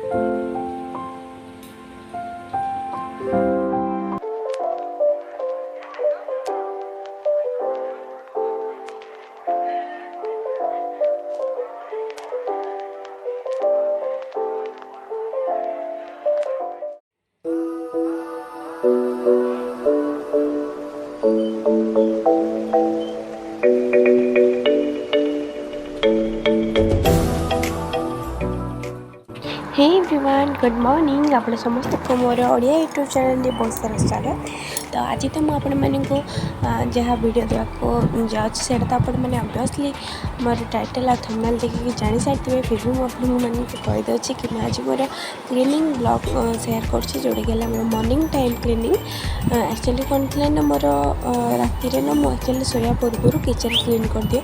Hey everyone good morning आप समस्त को मोर ओडिया यूट्यूब चैनल बहुत सारा स्वागत। तो आज तो मुझे जहाँ वीडियो देवाक जाऊँगी तो आपण मैंने ऑब्वियसली मोर टाइटल आ थंबनेल देखिए जानी सारी फिर भी मुझे कहीदे कि मैं आज मोर क्लीनिंग ब्लॉग शेयर कर जोटा कि मोर मॉर्निंग टाइम क्लीनिंग। एक्चुअली कौन थी ना मोर राति ना मुझे शोया पूर्व किचन क्लीन कर दिए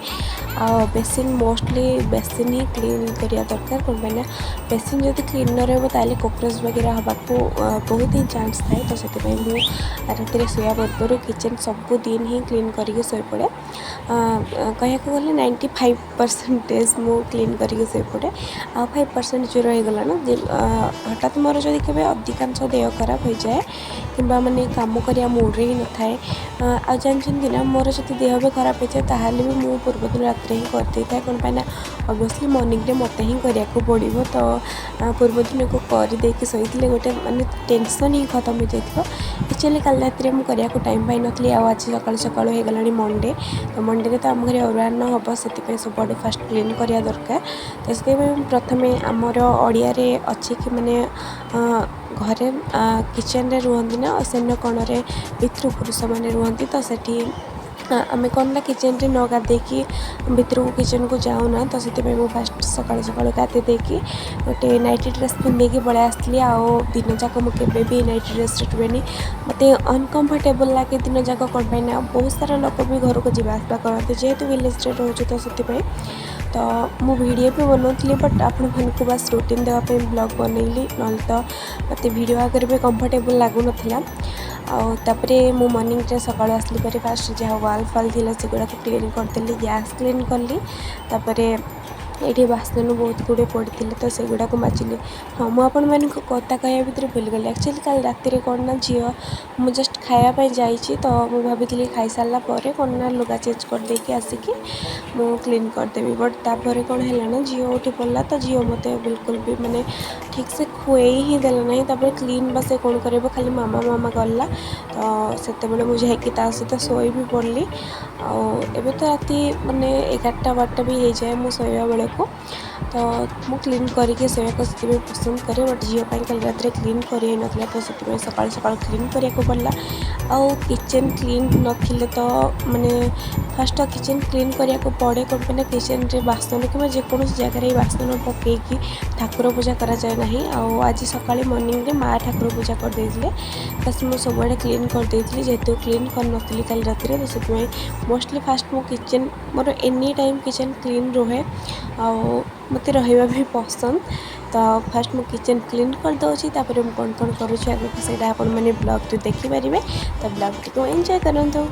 आ बेसिन मोस्टली बेसिन ही क्लीन करिया दरकार कौन पाइना बेसिन जब क्लीन न रहा ताले कॉकरोच वगैरह हवा को बहुत ही चांस थाए। तो से राति शोया पूर्व किचन सब दिन ही क्लीन करके शोई पड़े कह गले 95% मु क्लीन करके शोई पड़े आ 5% जो रहीगला ना हठात मोर जब के अधिकांश देह खराब हो जाए कि माने कम करिया मूड्रे ही न थाए आ जानते ना मोर जब देह भी खराब हो जाए ताहले भी मु पूर्व दिन रात ही करदे था कौन पाइना ऑब्वियसली मॉर्निंग रे मते ही करिया को पड़ो। तो पूर्व दिन को करदे शोते गोटे माने टेंशन ही खत्म हो जाए। एक्चुअली कल रात मुझे टाइम पाई नी आज सका सका हो गला मंडे तो मंडे तो आम घर अरुआन हम से सब फास्ट क्लीन करा दरकार। तो से प्रथम आमर ओडिया अच्छी कि माने घरे किचन रे रुहंती ना सेन कण पितृ पुरुष मैंने रुहंती तो सेठी आम कौन ना किचन रे न गाधेकी भितर को किचन को जाऊना। तो से फास्ट सका सका गाधे देकी गोटे नाइटी ड्रेस पिंधे पलै आसली आओ दिन जाक मुझे भी नाइटी ड्रेस रुएनि मत अनकम्फर्टेबल लगे दिन जाक कौन पाइना बहुत सारा लोक भी घर को जावासवा करते जेहेतु विलेज रोचे। तो से तो मु वीडियो भी बनाऊली बट आपण मानक बस रूटीन देवाई ब्लॉग बनैली ना तो मत वीडियो आगे भी कंफर्टेबल लगुन आउे मु मॉर्निंग सका आसली पर फास्ट जहाँ वाल फाल थी सेगुड़ा क्लीन करदेली गैस क्लीन कली ये बासन बहुत गुड़े पड़े तो सेगुड़ा को माजिली। हाँ मुझे कथा कहया भितर भूल गली एक्चुअली कल राति कौन ना झी मुझे जस्ट खायापी जाइए तो मुझे भाई खाई सारा कौन ना लुगा चेंज कर देकी आसिकी मु क्लीन करदेवी बट तापर कौन है ना झील उठी पड़ा तो झील मत बिल्कुल भी माने ठीक से खुए ही देला ना क्लीन बस कौन कर खाली मामा मामा गला तो से मुझे सहित शोई भी पड़ली आबे तो राति माने 11-12 भी हो जाए मु शोया बेले को तो मु क्लीन करके शोया से पसंद करे बट झील कल रात क्लीन कर ना तो से सका सका क्लीन करने को पड़ला आउ किचन क्लीन नथिले तो माने फास्ट किचन क्लीन करने को पड़े कौन पे किचन रे बासन कि जेकोसी जगह बासन पकईकि ठाकुर पूजा करा जाए ना आज सका मॉर्निंग रे माँ ठाकुर पूजा कर देथिले बस मु सब क्लीन कर देथिली जेहेतु क्लीन कर नथिली कल रात तो से मोस्टली फास्ट मो kitchen more any time kitchen clean रहे मत रहा भी पसंद। तो फास्ट मु किचन क्लीन कर दूसरी कौन कौन करुँच आगे से मैंने ब्लॉग तो देखिपारे तो ब्लॉग को एंजॉय करंतु।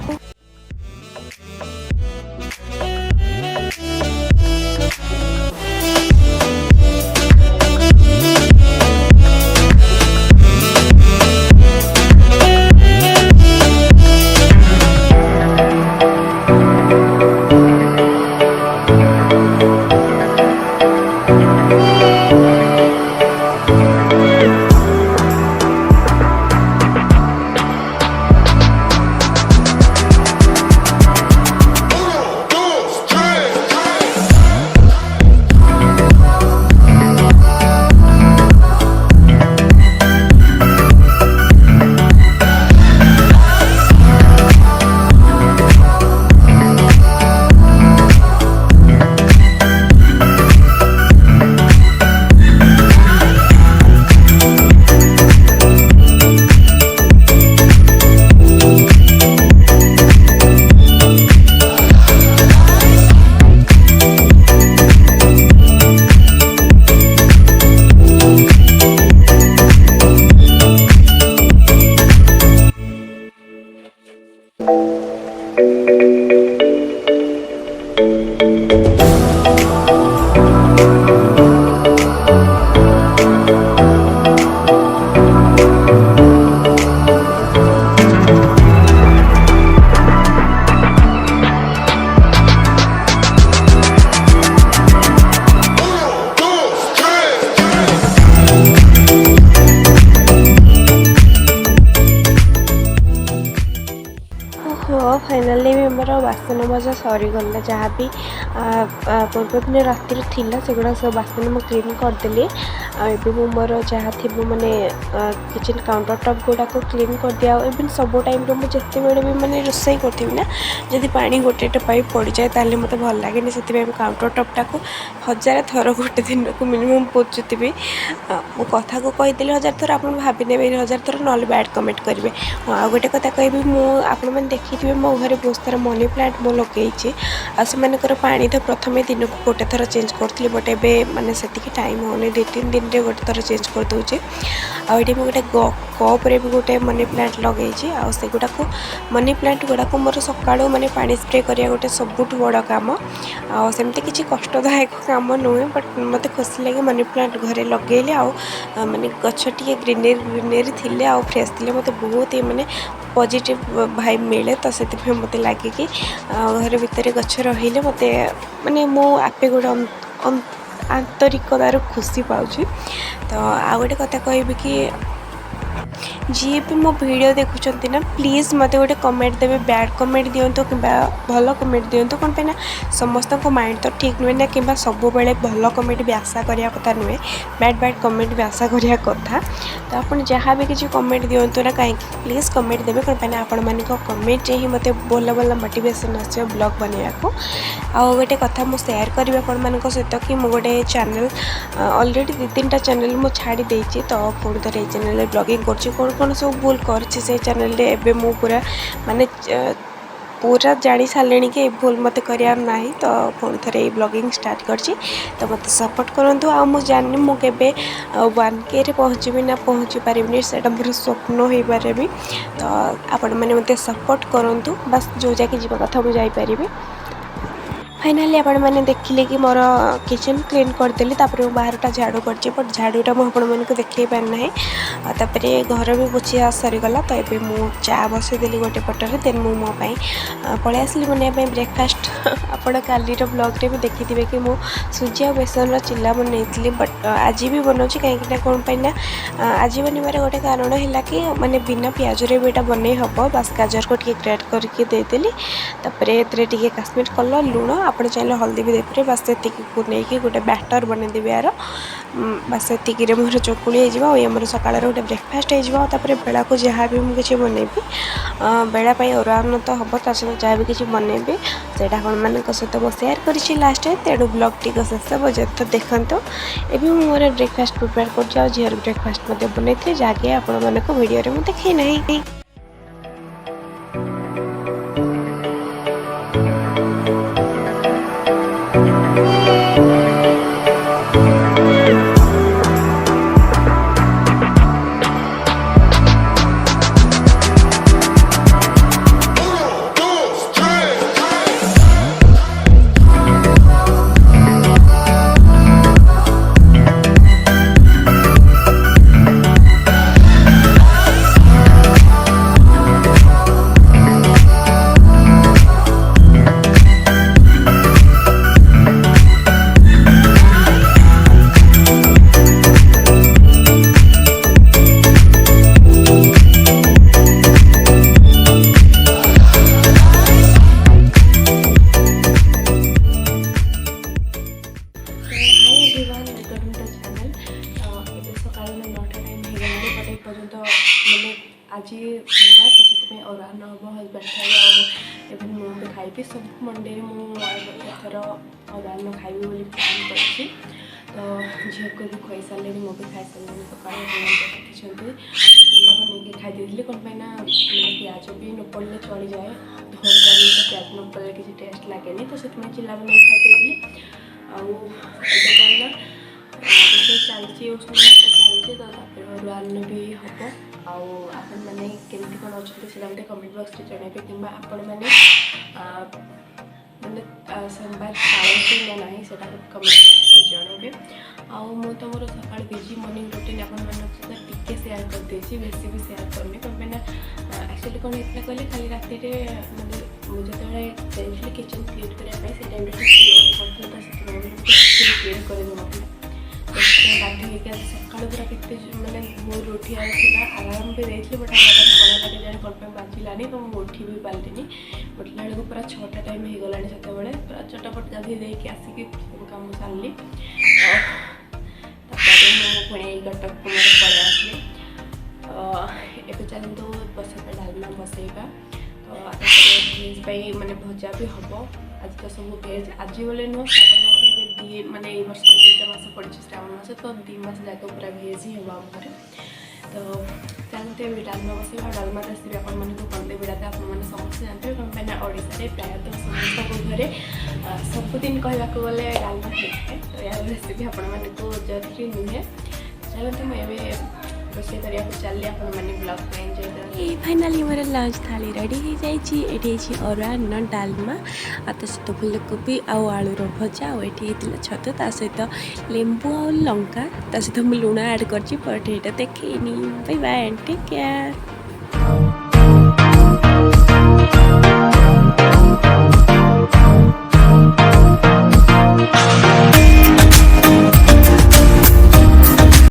मोर बासन मजा सरीगला जहाँ भी पूर्व दिन राति थिला सेगुड़ा सब बासन मुझे क्लीन करदेली आबे मोर जहाँ थी मैंने किचन काउंटर टॉप गुड़ाक क्लीन कर दिया इवन सब टाइम मुझे जिते भी मैंने रोसई करी ना जदि पानी गोटे पाइप पड़ जाए ताले मत भल लगे से काउंटर टॉपटा को 1000 थर गोटे दिन को मिनिमम पोचुथी मो कथा को कहीदेली 1000 थर आप भावी ने 1000 थर ना बैड कमेंट करेंगे आ गोटे कथा कहि मुझे देखिए मो घर बहुत सारा मनी प्लांट मो लगे आर पानी तो प्रथम दिन को गोटे थर चेंज करी बट ए मैंने से टाइम होने 2-3 दिन में गोटे थर चेंज कर दूचे आटे गोटे कप्रे भी गोटे मनी प्लांट लगे आगुड़ा को मनी प्लांट गुड़ाक मोर सका मैंने पानी स्प्रे करा गोटे सबुठ बड़ कम आमती किसी कष्टदायक कम नुहे बट मत खुशी लगे मनी प्लांट घरे लगे माने गछ टी ग्रीनरी थी आ फ्रेश थी मत बहुत ही माने पॉजिटिव भाइब मिले तो से मत लगे कि घर भितर गछ रही मत माने मो आपे गोटे आंतरिकतार खुशी पाऊँ तो आ गोटे कथा कह कि जी भी मो वीडियो देखुं ना प्लीज़ मत गोटे कमेंट देवे बैड कमेंट दिंतु कि भल कमेंट दिंतु कौन पे ना समस्त को माइंड तो ठीक नुहे ना कि सब बेले भल कमेंट भी आशा करिया कथा नुहे बैड कमेंट भी आशा करिया कथा तो आप जहाँ भी किसी कमेंट दिंतु ना कहीं प्लीज़ कमेंट देवे कौन पे ना आपण मान कमेंट ही मत भल भल मोटिवेशन आसो ब्लॉग बनवाया को आउ गोटे कथा मुझे सेयार करी आपण सहित कि मु गोटे चैनल ऑलरेडी 2-3टा चैनल मुझे छाड़ी देती तो पुणी थे ये चैनल ब्लॉगिंग कर कौन सब भूल कर चैनल एवं मु पूरा माने पूरा जानी सारे कि भूल मत करार ना तो पुणी थे ब्लॉगिंग स्टार्ट करची तो मत सपोर्ट करूँ आ मुझे जानी मुझे 1K रे पहुँची ना पहुँची पारि से मोर स्वप्न हो पारे भी तो आपण मैंने मत सपोर्ट करूँ बस जो जाके जीवा कथा मुझे जापरि फाइनाली आपण मैंने देखिले कि मोर किचन क्लीन करदेली बाहरटा झाड़ू करची बट झाड़ूटा मुझे देखे पारना तापर घर भी पोछा सरीगला तो ये मु चा बसईदेली गोटे पटर देन मु मो पलि आसली बनवाई ब्रेकफास्ट आपण काली ब्लॉग रे भी देखी कि मु सुजी और बेसन चिल्ला बनई बट आज भी बनाऊँ कहीं कौन पाइना आज बनवार गोटे कारण है कि माने बिना प्याज रे भी बनई हम बस गाजर को ग्रेट करके देदेली टे काश्मीर कलर लुण आप चाहिए हल्दी भी देखे बस से नहीं गोटे बैटर बनईदेवी यार बस से मोर चकुली हो मोर सकाल गोटे ब्रेकफास्ट हो बेला को जहाँ भी मुझे बनईबी बेला अरुआन तो हम ता सहित जहाँ भी किसी बनईबी से मान सहित मुझे सेयार कर लास्ट तेणु ब्लॉग टी शेष पर्यंत देखते ये मोर ब्रेकफास्ट प्रिपेयर कर झीर ब्रेकफास्ट बनई जहाँकि आपको वीडियो में देखी ना आज सोमवार तो से अरुआन हम हजबैंड खाइए इवन मुझे खाइबी सब मंडे मुझर अरुआन खाइबी बोली प्लान करछि तो झील को भी खुई सारे मुझे खाई सारे सकाल देखी पिला बनई खाई कौन पाइना प्याज भी न पड़े चली जाए धर तो प्याज न पड़े किसी टेस्ट लगे तो से चिल्ला बनई खाई कौन चलती उष्ण चलती तो अरुआन भी हम आपण मैंने केमती कौन अच्छे कमेंट बॉक्स में जनइबे कि आपण मैंने मैंने सोमवार पालती ना ना से कमेंट बॉक्स में जनइबे आउ तो मोर सका बिजी मॉर्निंग रूटीन आपके सेयार कर बेसी भी सेयार करनी कहीं ना एक्चुअली कौन होता कहले खाली राति मुझे जो किचन क्लीन करने से टाइम क्लीन कर गाधोईक सकाल पूरा के मैंने भोर उठी आसाला आराम भी देती बट कौन लगे जाए कौन पे बाजिलानी तो मुझे उठी भी पार्टी उठला बेलू पूरा 6टा टाइम हो गला से पूरा चटपट गाधोई देके आसिक सब कम सारे पुणी कटक को मोर पड़े आसली ଏବେ ଚାଲନ୍ତୁ ବସେଇବା ଡାଲମା ବସେଇବା ତ ଭେଜ୍ ପାଇଁ ମାନେ ଭଜା ବି ହେବ ଆଜି ତ ସବୁ ଭେଜ୍ ଆଜି ବୋଲି ନୁହଁ ଶ୍ରାବଣ ମାସ ଏବେ ମାନେ ଏଇ ବର୍ଷ 2ଟା ମାସ ପଡ଼ିଛି ଶ୍ରାବଣ ମାସ ତ 2 ମାସ ଯାକ ପୁରା ଭେଜ୍ ହିଁ ହେବ ଆମ ଘରେ ତ ଚାଲନ୍ତୁ ଏବେ ଡାଲମା ବସେଇବା ଡାଲମା ରେସିପି ଆପଣମାନଙ୍କୁ କହିଲେ ବିଡ଼ାତେ ଆପଣମାନେ ସମସ୍ତେ ଜାଣିଥିବେ କ'ଣ ପାଇଁ ନା ଓଡ଼ିଶାରେ ପ୍ରାୟତଃ ସମସ୍ତଙ୍କ ଘରେ ସବୁଦିନ କହିବାକୁ ଗଲେ ଡାଲମା ହେଇଥାଏ ତ ଏହାର ରେସିପି ଆପଣମାନଙ୍କୁ ଜରୁରୀ ନୁହେଁ ଚାଲନ୍ତୁ ମୁଁ ଏବେ ରୋଷେଇ କରିବାକୁ ଚାଲିଲି ଆପଣମାନେ ବ୍ଲଗ୍ ପାଇଁ ଏନ୍ଜୟ କରନ୍ତୁ। ଫାଇନାଲି ମୋର ଲଞ୍ଚ ଥାଳି ରେଡ଼ି ହେଇଯାଇଛି ଏଠି ହେଇଛି ଅରୁଆ ଅନ୍ନ ଡାଲମା ଆଉ ତା ସହିତ ଫୁଲକୋବି ଆଉ ଆଳୁର ଭଜା ଆଉ ଏଠି ହେଇଥିଲା ଛତୁ ତା ସହିତ ଲେମ୍ବୁ ଆଉ ଲଙ୍କା ତା ସହିତ ମୁଁ ଲୁଣ ଆଡ଼୍ କରିଛି ବଟ୍ ଏଇଟା ଦେଖେଇନି bye bye and take care.